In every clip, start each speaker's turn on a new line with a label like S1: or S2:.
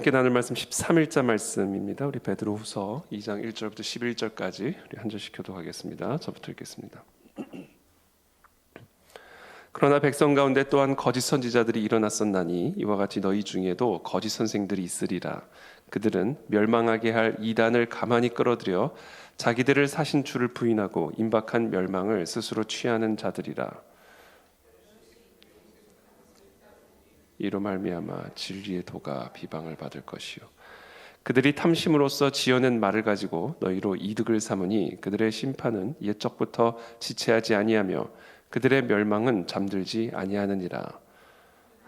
S1: 함께 나눌 말씀 13일자 말씀입니다. 우리 베드로후서 2장 1절부터 11절까지 우리 한 절씩 교독하겠습니다. 저부터 읽겠습니다. 그러나 백성 가운데 또한 거짓 선지자들이 일어났었나니 이와 같이 너희 중에도 거짓 선생들이 있으리라. 그들은 멸망하게 할 이단을 가만히 끌어들여 자기들을 사신 주를 부인하고 임박한 멸망을 스스로 취하는 자들이라. 이로 말미암아 진리의 도가 비방을 받을 것이요 그들이 탐심으로써 지어낸 말을 가지고 너희로 이득을 삼으니 그들의 심판은 옛적부터 지체하지 아니하며 그들의 멸망은 잠들지 아니하느니라.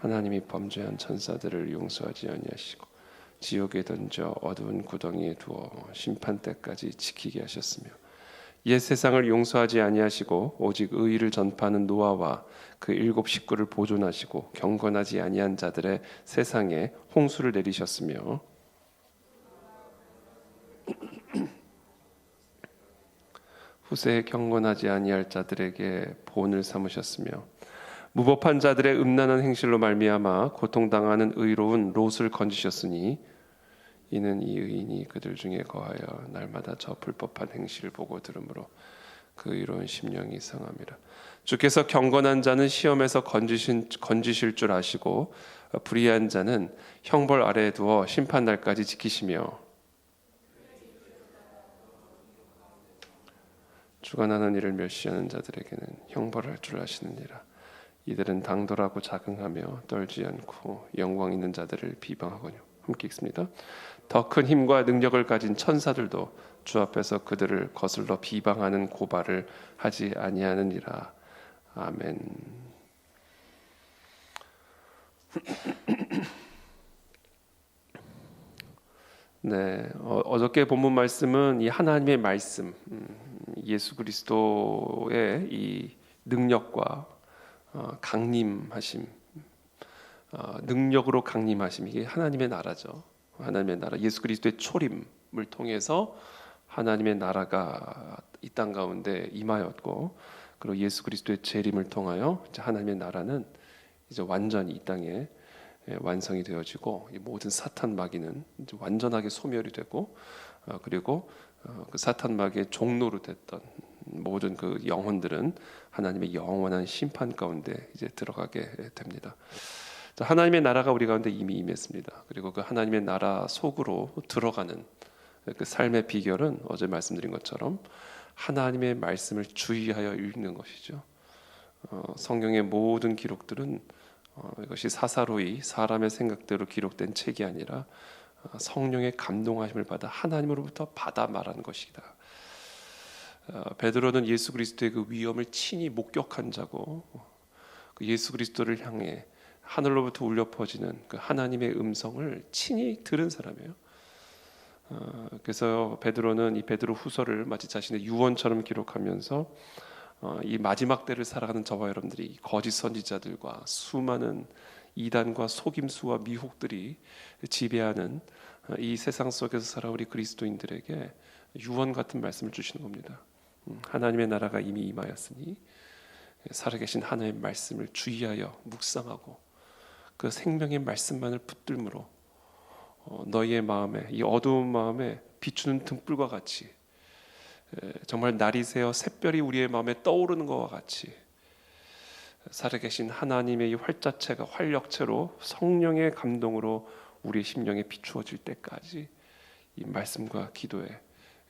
S1: 하나님이 범죄한 천사들을 용서하지 아니하시고 지옥에 던져 어두운 구덩이에 두어 심판 때까지 지키게 하셨으며 옛 세상을 용서하지 아니하시고 오직 의의를 전파하는 노아와 그 7 식구를 보존하시고 경건하지 아니한 자들의 세상에 홍수를 내리셨으며 후세에 경건하지 아니할 자들에게 본을 삼으셨으며 무법한 자들의 음란한 행실로 말미암아 고통당하는 의로운 롯을 건지셨으니 이는 이 의인이 그들 중에 거하여 날마다 저 불법한 행실을 보고 들으므로 그 의로운 심령이 상함이라. 주께서 경건한 자는 시험에서 건지실 줄 아시고 불의한 자는 형벌 아래에 두어 심판 날까지 지키시며 주관하는 일을 멸시하는 자들에게는 형벌할 줄 아시느니라. 이들은 당돌하고 자긍하며 떨지 않고 영광 있는 자들을 비방하거뇨. 함께 읽습니다. 더 큰 힘과 능력을 가진 천사들도 주 앞에서 그들을 거슬러 비방하는 고발을 하지 아니하느니라. 아멘. 네, 어저께 본문 말씀은 이 하나님의 말씀, 예수 그리스도의 이 능력과 강림하심, 능력으로 강림하심, 이게 하나님의 나라죠. 하나님의 나라, 예수 그리스도의 초림을 통해서 하나님의 나라가 이 땅 가운데 임하였고, 그리고 예수 그리스도의 재림을 통하여 이제 하나님의 나라는 이제 완전히 이 땅에 완성이 되어지고 모든 사탄 마귀는 이제 완전하게 소멸이 되고, 그리고 그 사탄 마귀의 종로로 됐던 모든 그 영혼들은 하나님의 영원한 심판 가운데 이제 들어가게 됩니다. 하나님의 나라가 우리 가운데 이미 임했습니다. 그리고 그 하나님의 나라 속으로 들어가는 그 삶의 비결은 어제 말씀드린 것처럼 하나님의 말씀을 주의하여 읽는 것이죠. 성경의 모든 기록들은 이것이 사사로이 사람의 생각대로 기록된 책이 아니라 성령의 감동하심을 받아 하나님으로부터 받아 말하는 것이다. 베드로는 예수 그리스도의 그 위엄을 친히 목격한 자고, 그 예수 그리스도를 향해 하늘로부터 울려 퍼지는 그 하나님의 음성을 친히 들은 사람이에요. 그래서 베드로는 이 베드로 후서를 마치 자신의 유언처럼 기록하면서 이 마지막 때를 살아가는 저와 여러분들이 거짓 선지자들과 수많은 이단과 속임수와 미혹들이 지배하는 이 세상 속에서 살아 우리 그리스도인들에게 유언 같은 말씀을 주시는 겁니다. 하나님의 나라가 이미 임하였으니 살아계신 하나님의 말씀을 주의하여 묵상하고 그 생명의 말씀만을 붙들므로 너희의 마음에, 이 어두운 마음에 비추는 등불과 같이, 정말 날이 새어 샛별이 우리의 마음에 떠오르는 것과 같이 살아계신 하나님의 이 활자체가 활력체로 성령의 감동으로 우리의 심령에 비추어질 때까지 이 말씀과 기도의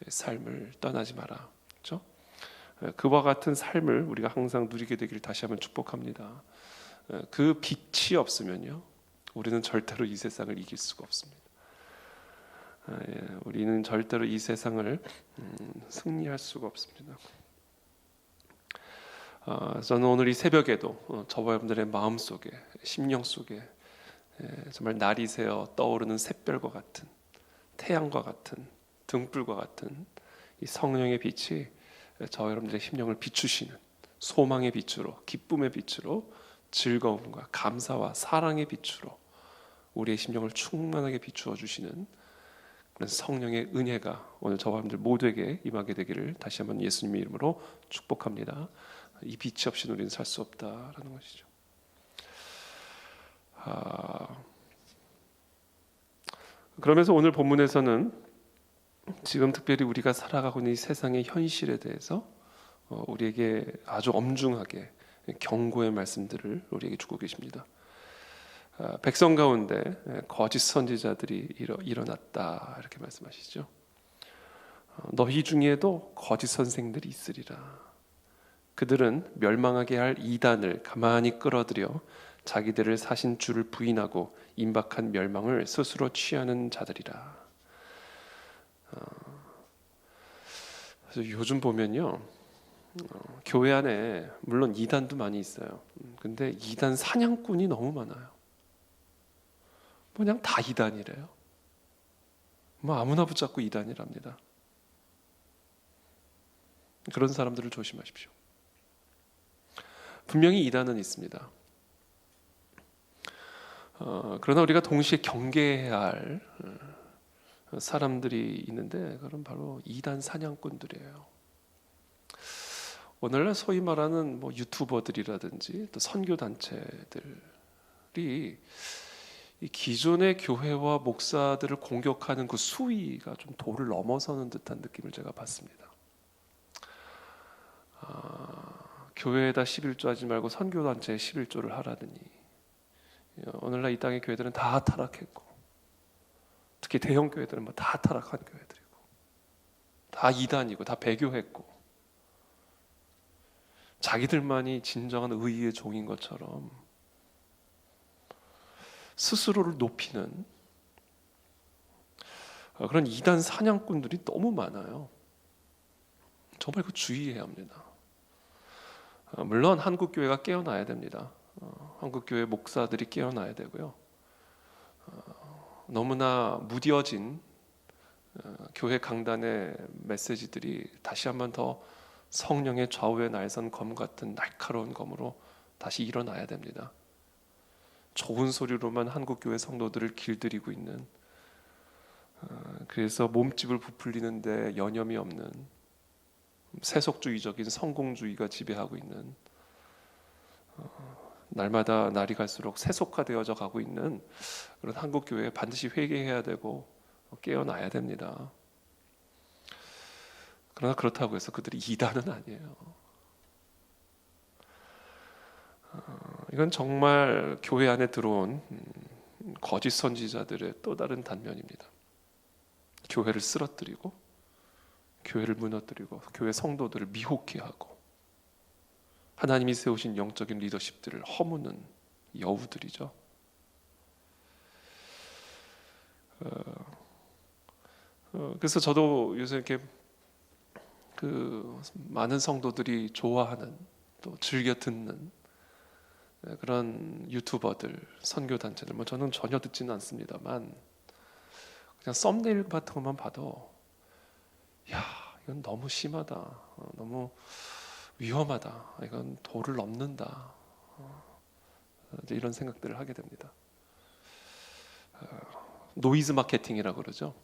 S1: 삶을 떠나지 마라. 그렇죠? 그와 같은 삶을 우리가 항상 누리게 되기를 다시 한번 축복합니다. 그 빛이 없으면요, 우리는 절대로 이 세상을 이길 수가 없습니다. 우리는 절대로 이 세상을 승리할 수가 없습니다. 저는 오늘 이 새벽에도 저와 여러분들의 마음 속에, 심령 속에 정말 날이 새어 떠오르는 샛별과 같은, 태양과 같은, 등불과 같은 이 성령의 빛이 저와 여러분들의 심령을 비추시는 소망의 빛으로, 기쁨의 빛으로, 즐거움과 감사와 사랑의 빛으로 우리의 심령을 충만하게 비추어 주시는 그런 성령의 은혜가 오늘 저와 여러분들 모두에게 임하게 되기를 다시 한번 예수님의 이름으로 축복합니다. 이 빛이 없이는 우리는 살 수 없다라는 것이죠. 그러면서 오늘 본문에서는 지금 특별히 우리가 살아가고 있는 이 세상의 현실에 대해서 우리에게 아주 엄중하게 경고의 말씀들을 우리에게 주고 계십니다. 백성 가운데 거짓 선지자들이 일어났다 이렇게 말씀하시죠. 너희 중에도 거짓 선생들이 있으리라. 그들은 멸망하게 할 이단을 가만히 끌어들여 자기들을 사신 주를 부인하고 임박한 멸망을 스스로 취하는 자들이라. 그래서 요즘 보면요, 교회 안에 물론 이단도 많이 있어요. 근데 이단 사냥꾼이 너무 많아요. 그냥 다 이단이래요. 뭐 아무나 붙잡고 이단이랍니다. 그런 사람들을 조심하십시오. 분명히 이단은 있습니다. 그러나 우리가 동시에 경계해야 할 사람들이 있는데 그건 바로 이단 사냥꾼들이에요. 오늘날 소위 말하는 뭐 유튜버들이라든지 또 선교 단체들이 이 기존의 교회와 목사들을 공격하는 그 수위가 좀 도를 넘어서는 듯한 느낌을 제가 받습니다. 교회에다 11조 하지 말고 선교 단체에 11조를 하라더니 오늘날 이 땅의 교회들은 다 타락했고, 특히 대형 교회들은 뭐 다 타락한 교회들이고, 다 이단이고, 다 배교했고, 자기들만이 진정한 의의 종인 것처럼 스스로를 높이는 그런 이단 사냥꾼들이 너무 많아요. 정말 그 주의해야 합니다. 물론 한국 교회가 깨어나야 됩니다. 한국 교회 목사들이 깨어나야 되고요. 너무나 무뎌진 교회 강단의 메시지들이 다시 한번 더 성령의 좌우의 날선 검 같은 날카로운 검으로 다시 일어나야 됩니다. 좋은 소리로만 한국 교회 성도들을 길들이고 있는, 그래서 몸집을 부풀리는데 여념이 없는 세속주의적인 성공주의가 지배하고 있는, 날마다 날이 갈수록 세속화되어져 가고 있는 그런 한국 교회에 반드시 회개해야 되고 깨어나야 됩니다. 그러나 그렇다고 해서 그들이 이단은 아니에요. 이건 정말 교회 안에 들어온 거짓 선지자들의 또 다른 단면입니다. 교회를 쓰러뜨리고, 교회를 무너뜨리고, 교회 성도들을 미혹해 하고, 하나님이 세우신 영적인 리더십들을 허무는 여우들이죠. 그래서 저도 요새 이렇게 그 많은 성도들이 좋아하는, 또 즐겨 듣는 그런 유튜버들, 선교 단체들, 뭐 저는 전혀 듣지는 않습니다만 그냥 썸네일 같은 것만 봐도 야, 이건 너무 심하다, 너무 위험하다, 이건 도를 넘는다, 이런 생각들을 하게 됩니다. 노이즈 마케팅이라고 그러죠.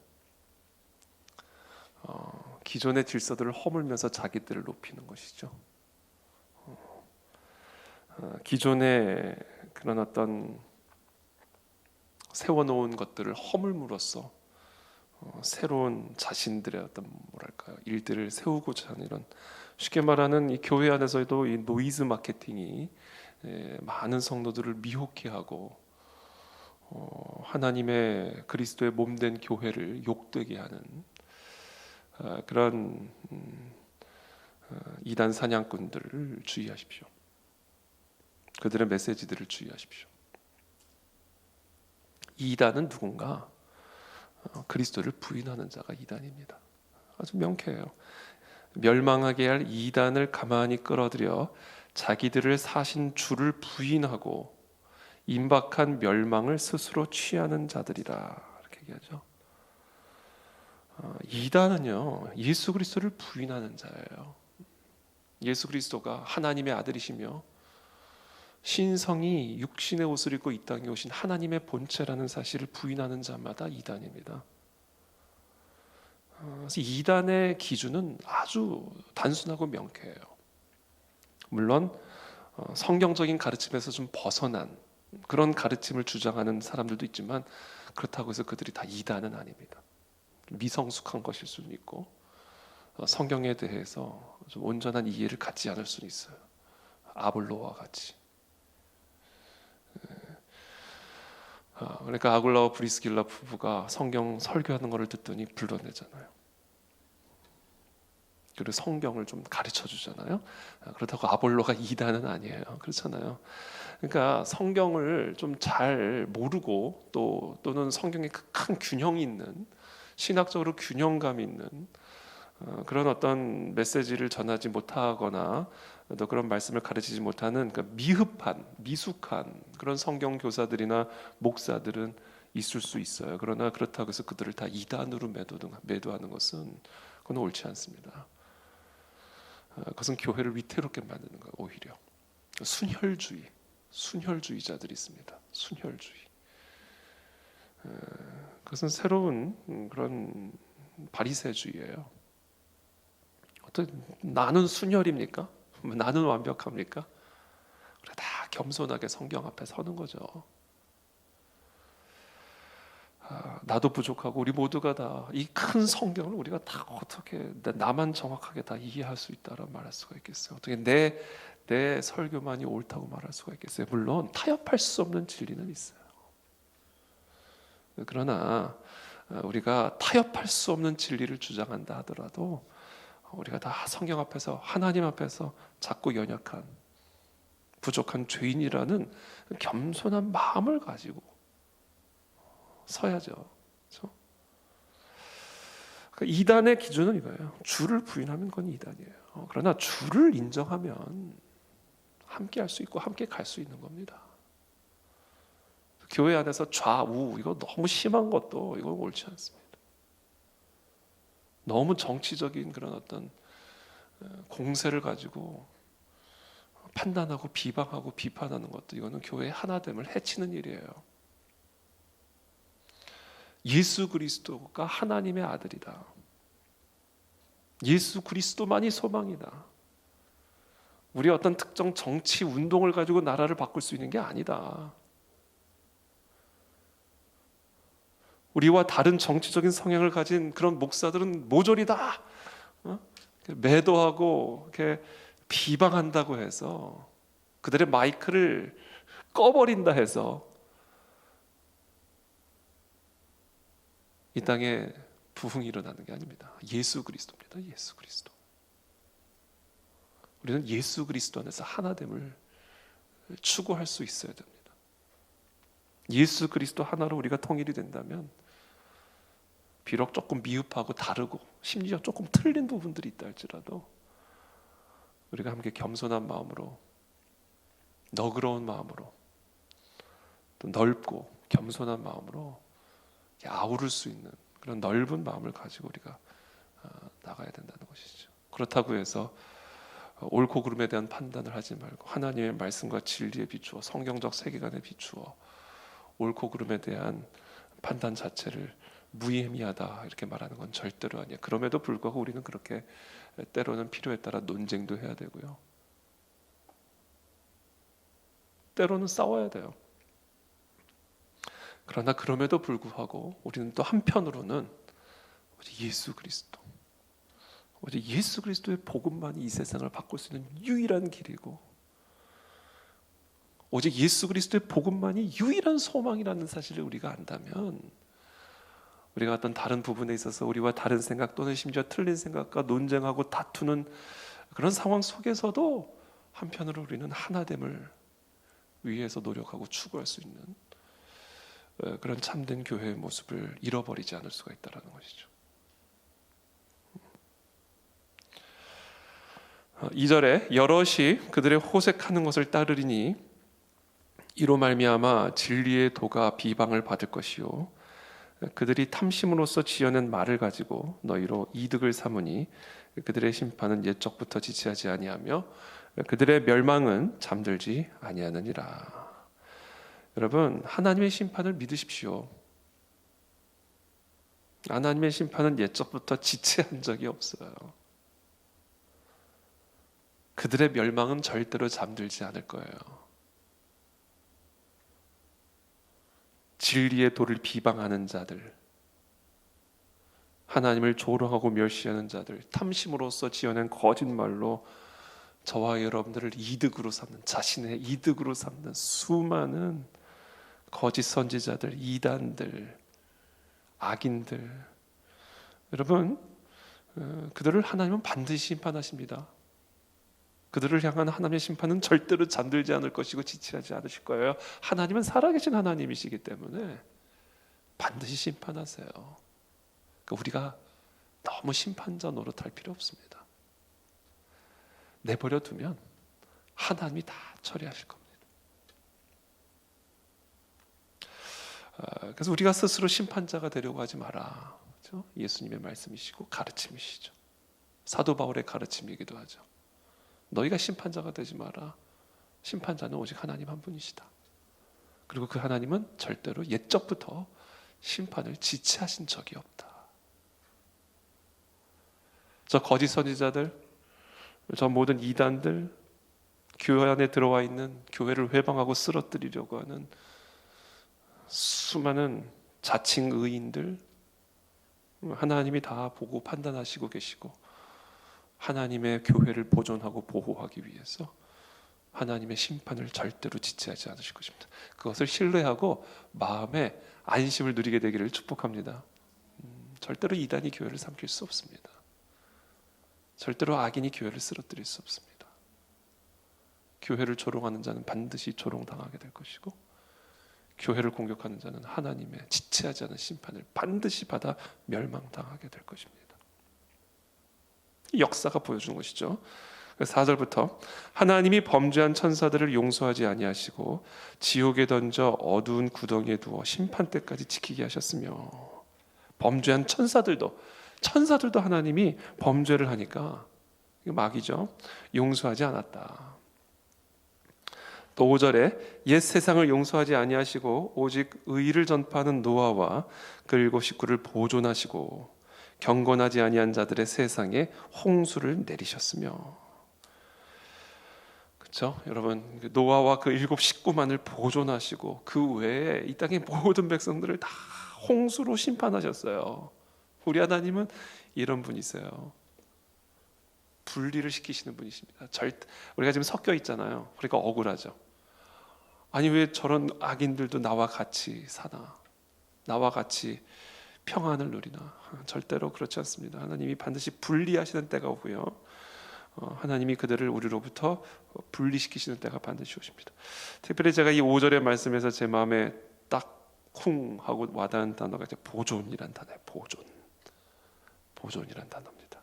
S1: 기존의 질서들을 허물면서 자기들을 높이는 것이죠. 기존의 그런 어떤 세워놓은 것들을 허물므로써 새로운 자신들의 어떤 뭐랄까요, 일들을 세우고자 하는, 이런 쉽게 말하는 이 교회 안에서도 이 노이즈 마케팅이 많은 성도들을 미혹해 하고 하나님의 그리스도의 몸된 교회를 욕되게 하는 그런 이단 사냥꾼들을 주의하십시오. 그들의 메시지들을 주의하십시오. 이단은 누군가? 그리스도를 부인하는 자가 이단입니다. 아주 명쾌해요. 멸망하게 할 이단을 가만히 끌어들여 자기들을 사신 주를 부인하고 임박한 멸망을 스스로 취하는 자들이라, 이렇게 얘기하죠. 이단은요, 예수 그리스도를 부인하는 자예요. 예수 그리스도가 하나님의 아들이시며 신성이 육신의 옷을 입고 이 땅에 오신 하나님의 본체라는 사실을 부인하는 자마다 이단입니다. 그래서 이단의 기준은 아주 단순하고 명쾌해요. 물론 성경적인 가르침에서 좀 벗어난 그런 가르침을 주장하는 사람들도 있지만 그렇다고 해서 그들이 다 이단은 아닙니다. 미성숙한 것일 수는 있고 성경에 대해서 좀 온전한 이해를 갖지 않을 수는 있어요. 아볼로와 같이. 그러니까 아굴라와 브리스길라 부부가 성경 설교하는 것을 듣더니 불러내잖아요. 그리고 성경을 좀 가르쳐 주잖아요. 그렇다고 아볼로가 이단은 아니에요. 그렇잖아요. 그러니까 성경을 좀 잘 모르고 또는 성경에 큰 균형이 있는, 신학적으로 균형감 있는 그런 어떤 메시지를 전하지 못하거나 또 그런 말씀을 가르치지 못하는 미흡한, 미숙한 그런 성경 교사들이나 목사들은 있을 수 있어요. 그러나 그렇다고 해서 그들을 다 이단으로 매도하는 것은 그건 옳지 않습니다. 그것은 교회를 위태롭게 만드는 거예요. 오히려 순혈주의자들이 있습니다. 순혈주의. 그것은 새로운 그런 바리새주의예요. 나는 순혈입니까? 나는 완벽합니까? 그래, 다 겸손하게 성경 앞에 서는 거죠. 나도 부족하고 우리 모두가 다 이 큰 성경을 우리가 다 어떻게 나만 정확하게 다 이해할 수 있다라 말할 수가 있겠어요? 어떻게 내 설교만이 옳다고 말할 수가 있겠어요? 물론 타협할 수 없는 진리는 있어요. 그러나 우리가 타협할 수 없는 진리를 주장한다 하더라도 우리가 다 성경 앞에서, 하나님 앞에서 작고 연약한 부족한 죄인이라는 겸손한 마음을 가지고 서야죠. 그렇죠? 그러니까 이단의 기준은 이거예요. 주를 부인하면 그건 이단이에요. 그러나 주를 인정하면 함께 할 수 있고 함께 갈 수 있는 겁니다. 교회 안에서 좌우 이거 너무 심한 것도 이건 옳지 않습니다. 너무 정치적인 그런 어떤 공세를 가지고 판단하고 비방하고 비판하는 것도 이거는 교회의 하나됨을 해치는 일이에요. 예수 그리스도가 하나님의 아들이다. 예수 그리스도만이 소망이다. 우리 어떤 특정 정치 운동을 가지고 나라를 바꿀 수 있는 게 아니다. 우리와 다른 정치적인 성향을 가진 그런 목사들은 모조리다. 매도하고 이렇게 비방한다고 해서 그들의 마이크를 꺼버린다 해서 이 땅에 부흥이 일어나는 게 아닙니다. 예수 그리스도입니다. 예수 그리스도. 우리는 예수 그리스도 안에서 하나됨을 추구할 수 있어야 됩니다. 예수 그리스도 하나로 우리가 통일이 된다면 비록 조금 미흡하고 다르고 심지어 조금 틀린 부분들이 있다 할지라도 우리가 함께 겸손한 마음으로, 너그러운 마음으로, 또 넓고 겸손한 마음으로 아우를 수 있는 그런 넓은 마음을 가지고 우리가 나가야 된다는 것이죠. 그렇다고 해서 옳고 그름에 대한 판단을 하지 말고 하나님의 말씀과 진리에 비추어, 성경적 세계관에 비추어 옳고 그름에 대한 판단 자체를 무의미하다 이렇게 말하는 건 절대로 아니에요. 그럼에도 불구하고 우리는 그렇게 때로는 필요에 따라 논쟁도 해야 되고요. 때로는 싸워야 돼요. 그러나 그럼에도 불구하고 우리는 또 한편으로는 오직 예수 그리스도의 복음만이 이 세상을 바꿀 수 있는 유일한 길이고 오직 예수 그리스도의 복음만이 유일한 소망이라는 사실을 우리가 안다면 우리가 어떤 다른 부분에 있어서 우리와 다른 생각 또는 심지어 틀린 생각과 논쟁하고 다투는 그런 상황 속에서도 한편으로 우리는 하나됨을 위해서 노력하고 추구할 수 있는 그런 참된 교회의 모습을 잃어버리지 않을 수가 있다는 것이죠. 2절에 여럿이 그들의 호색하는 것을 따르리니 이로 말미암아 진리의 도가 비방을 받을 것이요 그들이 탐심으로써 지어낸 말을 가지고 너희로 이득을 삼으니 그들의 심판은 옛적부터 지체하지 아니하며 그들의 멸망은 잠들지 아니하느니라. 여러분, 하나님의 심판을 믿으십시오. 하나님의 심판은 옛적부터 지체한 적이 없어요. 그들의 멸망은 절대로 잠들지 않을 거예요. 진리의 도를 비방하는 자들, 하나님을 조롱하고 멸시하는 자들, 탐심으로써 지어낸 거짓말로 저와 여러분들을 이득으로 삼는, 자신의 이득으로 삼는 수많은 거짓 선지자들, 이단들, 악인들, 여러분, 그들을 하나님은 반드시 심판하십니다. 그들을 향한 하나님의 심판은 절대로 잠들지 않을 것이고 지체하지 않으실 거예요. 하나님은 살아계신 하나님이시기 때문에 반드시 심판하세요. 그러니까 우리가 너무 심판자 노릇할 필요 없습니다. 내버려 두면 하나님이 다 처리하실 겁니다. 그래서 우리가 스스로 심판자가 되려고 하지 마라. 그렇죠? 예수님의 말씀이시고 가르침이시죠. 사도 바울의 가르침이기도 하죠. 너희가 심판자가 되지 마라. 심판자는 오직 하나님 한 분이시다. 그리고 그 하나님은 절대로 옛적부터 심판을 지체하신 적이 없다. 저 거짓 선지자들, 저 모든 이단들, 교회 안에 들어와 있는, 교회를 회방하고 쓰러뜨리려고 하는 수많은 자칭 의인들, 하나님이 다 보고 판단하시고 계시고 하나님의 교회를 보존하고 보호하기 위해서 하나님의 심판을 절대로 지체하지 않으실 것입니다. 그것을 신뢰하고 마음에 안심을 누리게 되기를 축복합니다. 절대로 이단이 교회를 삼킬 수 없습니다. 절대로 악인이 교회를 쓰러뜨릴 수 없습니다. 교회를 조롱하는 자는 반드시 조롱당하게 될 것이고, 교회를 공격하는 자는 하나님의 지체하지 않은 심판을 반드시 받아 멸망당하게 될 것입니다. 역사가 보여주는 것이죠. 4절부터 하나님이 범죄한 천사들을 용서하지 아니하시고 지옥에 던져 어두운 구덩이에 두어 심판 때까지 지키게 하셨으며, 범죄한 천사들도 하나님이 범죄를 하니까 이거 막이죠. 용서하지 않았다. 또 5절에 옛 세상을 용서하지 아니하시고 오직 의를 전파하는 노아와 그 일곱 식구를 보존하시고 경건하지 아니한 자들의 세상에 홍수를 내리셨으며. 그렇죠? 여러분, 노아와 그 일곱 식구만을 보존하시고 그 외에 이 땅의 모든 백성들을 다 홍수로 심판하셨어요. 우리 하나님은 이런 분이세요. 분리를 시키시는 분이십니다. 우리가 지금 섞여 있잖아요. 그러니까 억울하죠. 아니 왜 저런 악인들도 나와 같이 사나? 나와 같이 평안을 누리나? 절대로 그렇지 않습니다. 하나님이 반드시 분리하시는 때가 오고요. 하나님이 그들을 우리로부터 분리시키시는 때가 반드시 오십니다. 특별히 제가 이 5절의 말씀에서 제 마음에 딱 쿵 하고 와닿은 단어가 이제 보존이란 단어예요. 보존이란 단어입니다.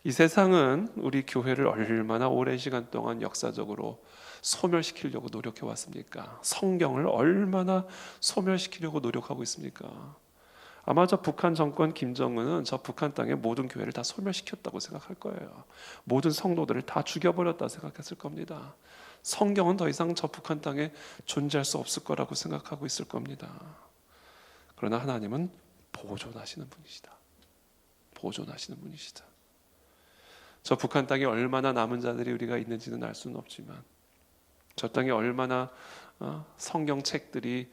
S1: 이 세상은 우리 교회를 얼마나 오랜 시간 동안 역사적으로 소멸시키려고 노력해 왔습니까? 성경을 얼마나 소멸시키려고 노력하고 있습니까? 아마 저 북한 정권 김정은은 저 북한 땅의 모든 교회를 다 소멸시켰다고 생각할 거예요. 모든 성도들을 다 죽여버렸다 생각했을 겁니다. 성경은 더 이상 저 북한 땅에 존재할 수 없을 거라고 생각하고 있을 겁니다. 그러나 하나님은 보존하시는 분이시다. 보존하시는 분이시다. 저 북한 땅에 얼마나 남은 자들이 우리가 있는지는 알 수는 없지만, 저 땅에 얼마나 성경책들이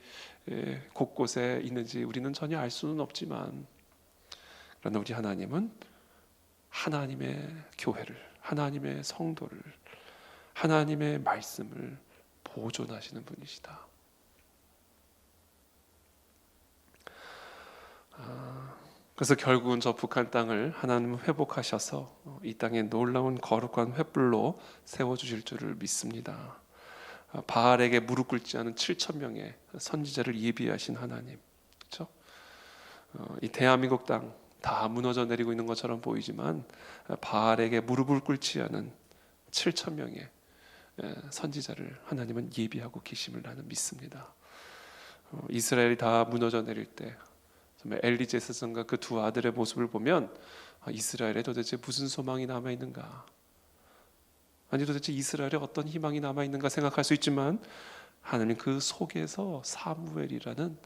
S1: 곳곳에 있는지 우리는 전혀 알 수는 없지만, 그러나 우리 하나님은 하나님의 교회를, 하나님의 성도를, 하나님의 말씀을 보존하시는 분이시다. 그래서 결국은 저 북한 땅을 하나님은 회복하셔서 이 땅에 놀라운 거룩한 횃불로 세워주실 줄을 믿습니다. 바알에게 무릎 꿇지 않은 7,000명의 선지자를 예비하신 하나님, 그렇죠? 이 대한민국 땅 다 무너져 내리고 있는 것처럼 보이지만 바알에게 무릎을 꿇지 않은 7,000명의 선지자를 하나님은 예비하고 계심을 나는 믿습니다. 이스라엘이 다 무너져 내릴 때 정말 엘리제 선생과 그 두 아들의 모습을 보면 이스라엘에 도대체 무슨 소망이 남아 있는가? 아니 도대체 이스라엘에 어떤 희망이 남아 있는가 생각할 수 있지만, 하나님 그 속에서 사무엘이라는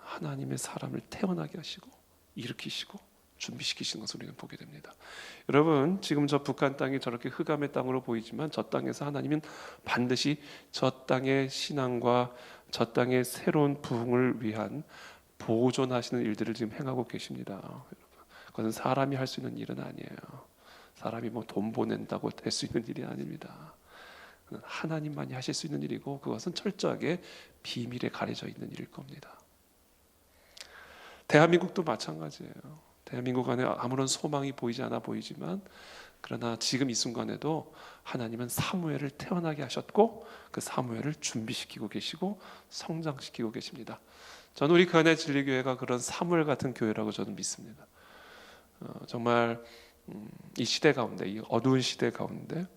S1: 하나님의 사람을 태어나게 하시고 일으키시고 준비시키시는 것을 우리는 보게 됩니다. 여러분, 지금 저 북한 땅이 저렇게 흑암의 땅으로 보이지만 저 땅에서 하나님은 반드시 저 땅의 신앙과 저 땅의 새로운 부흥을 위한 보존하시는 일들을 지금 행하고 계십니다. 그것은 사람이 할 수 있는 일은 아니에요. 사람이 뭐 돈 보낸다고 될 수 있는 일이 아닙니다. 하나님만이 하실 수 있는 일이고 그것은 철저하게 비밀에 가려져 있는 일일 겁니다. 대한민국도 마찬가지예요. 대한민국 안에 아무런 소망이 보이지 않아 보이지만 그러나 지금 이 순간에도 하나님은 사무엘을 태어나게 하셨고 그 사무엘을 준비시키고 계시고 성장시키고 계십니다. 저는 우리 그안의 진리교회가 그런 사무엘 같은 교회라고 저는 믿습니다. 정말 이 시대 가운데, 이 어두운 시대 가운데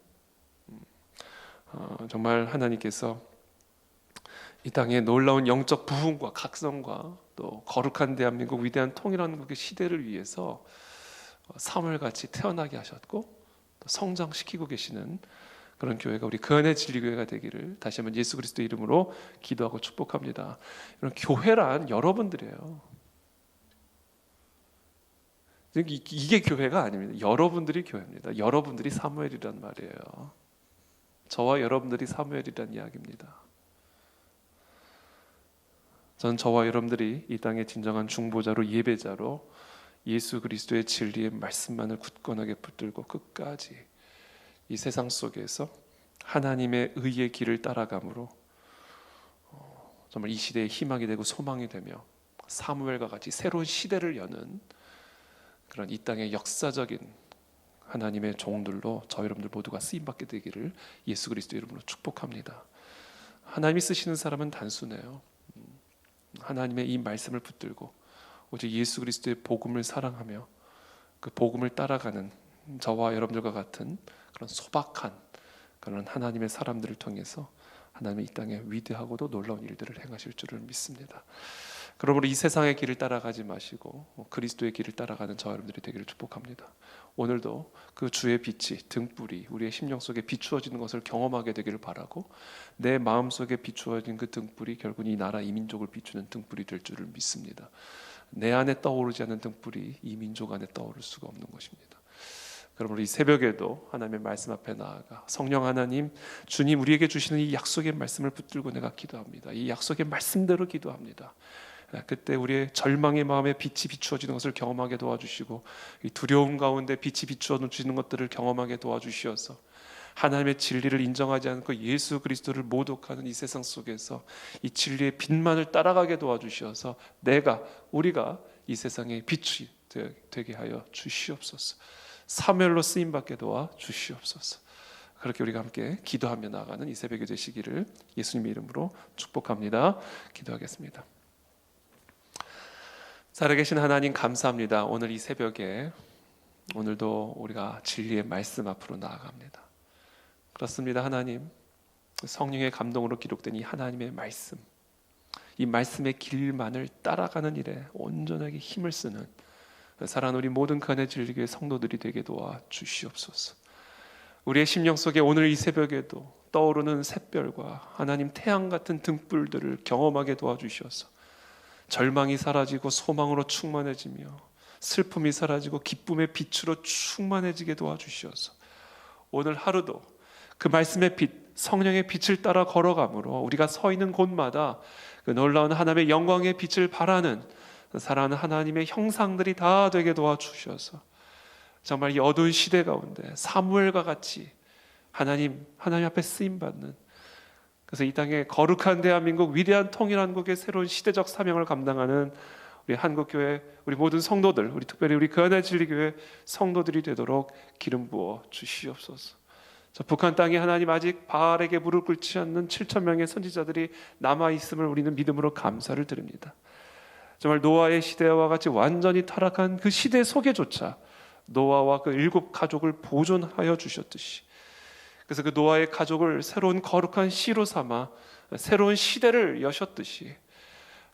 S1: 정말 하나님께서 이 땅에 놀라운 영적 부흥과 각성과 또 거룩한 대한민국, 위대한 통일한국의 시대를 위해서 사무엘같이 태어나게 하셨고 또 성장시키고 계시는 그런 교회가 우리 그안의 진리교회가 되기를 다시 한번 예수 그리스도의 이름으로 기도하고 축복합니다. 이런 교회란 여러분들이에요. 이게 교회가 아닙니다. 여러분들이 교회입니다. 여러분들이 사무엘이란 말이에요. 저와 여러분들이 사무엘이란 이야기입니다. 전 저와 여러분들이 이 땅의 진정한 중보자로 예배자로 예수 그리스도의 진리의 말씀만을 굳건하게 붙들고 끝까지 이 세상 속에서 하나님의 의의 길을 따라감으로 정말 이 시대의 희망이 되고 소망이 되며 사무엘과 같이 새로운 시대를 여는 그런 이 땅의 역사적인 하나님의 종들로 저 여러분들 모두가 쓰임받게 되기를 예수 그리스도 이름으로 축복합니다. 하나님이 쓰시는 사람은 단순해요. 하나님의 이 말씀을 붙들고 오직 예수 그리스도의 복음을 사랑하며 그 복음을 따라가는 저와 여러분들과 같은 그런 소박한 그런 하나님의 사람들을 통해서 하나님의 이 땅에 위대하고도 놀라운 일들을 행하실 줄을 믿습니다. 그러므로 이 세상의 길을 따라가지 마시고 그리스도의 길을 따라가는 저와 여러분들이 되기를 축복합니다. 오늘도 그 주의 빛이 등불이 우리의 심령 속에 비추어지는 것을 경험하게 되기를 바라고 내 마음속에 비추어진 그 등불이 결국 이 나라 이 민족을 비추는 등불이 될 줄을 믿습니다. 내 안에 떠오르지 않는 등불이 이 민족 안에 떠오를 수가 없는 것입니다. 그러므로 이 새벽에도 하나님의 말씀 앞에 나아가 성령 하나님, 주님 우리에게 주시는 이 약속의 말씀을 붙들고 내가 기도합니다. 이 약속의 말씀대로 기도합니다. 그때 우리의 절망의 마음에 빛이 비추어지는 것을 경험하게 도와주시고 이 두려움 가운데 빛이 비추어지는 것들을 경험하게 도와주시어서 하나님의 진리를 인정하지 않고 예수 그리스도를 모독하는 이 세상 속에서 이 진리의 빛만을 따라가게 도와주시어서 우리가 이 세상의 빛이 되게 하여 주시옵소서. 사무엘로 쓰임받게 도와 주시옵소서. 그렇게 우리가 함께 기도하며 나아가는 이 새벽이 되시기를 예수님의 이름으로 축복합니다. 기도하겠습니다. 살아계신 하나님 감사합니다. 오늘 이 새벽에 오늘도 우리가 진리의 말씀 앞으로 나아갑니다. 그렇습니다. 하나님, 성령의 감동으로 기록된 이 하나님의 말씀, 이 말씀의 길만을 따라가는 일에 온전하게 힘을 쓰는 사랑하는 우리 모든 그안의 진리교회 성도들이 되게 도와 주시옵소서. 우리의 심령 속에 오늘 이 새벽에도 떠오르는 샛별과 하나님 태양 같은 등불들을 경험하게 도와주셔서 절망이 사라지고 소망으로 충만해지며 슬픔이 사라지고 기쁨의 빛으로 충만해지게 도와주셔서 오늘 하루도 그 말씀의 빛, 성령의 빛을 따라 걸어가므로 우리가 서 있는 곳마다 그 놀라운 하나님의 영광의 빛을 발하는 사랑하는 하나님의 형상들이 다 되게 도와주셔서 정말 이 어두운 시대 가운데 사무엘과 같이 하나님 앞에 쓰임받는, 그래서 이 땅에 거룩한 대한민국, 위대한 통일한국의 새로운 시대적 사명을 감당하는 우리 한국교회, 우리 모든 성도들, 우리 특별히 우리 그안의 진리교회 성도들이 되도록 기름 부어 주시옵소서. 저 북한 땅에 하나님 아직 바알에게 무릎 꿇지 않는 7천 명의 선지자들이 남아있음을 우리는 믿음으로 감사를 드립니다. 정말 노아의 시대와 같이 완전히 타락한 그 시대 속에조차 노아와 그 7 가족을 보존하여 주셨듯이, 그래서 그 노아의 가족을 새로운 거룩한 씨로 삼아 새로운 시대를 여셨듯이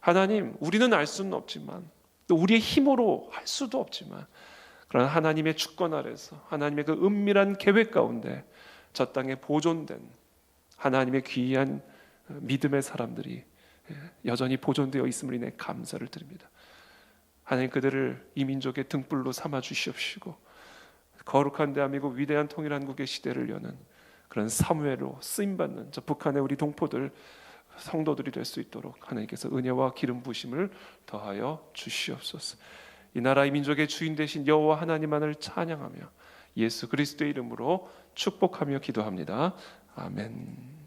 S1: 하나님, 우리는 알 수는 없지만 또 우리의 힘으로 할 수도 없지만 그러나 하나님의 주권 아래서 하나님의 그 은밀한 계획 가운데 저 땅에 보존된 하나님의 귀한 믿음의 사람들이 여전히 보존되어 있음을 인해 감사를 드립니다. 하나님 그들을 이 민족의 등불로 삼아 주시옵시고 거룩한 대한민국 위대한 통일한국의 시대를 여는 그런 사무엘로 쓰임받는 저 북한의 우리 동포들 성도들이 될 수 있도록 하나님께서 은혜와 기름 부심을 더하여 주시옵소서. 이 나라 이 민족의 주인 되신 여호와 하나님만을 찬양하며 예수 그리스도의 이름으로 축복하며 기도합니다. 아멘.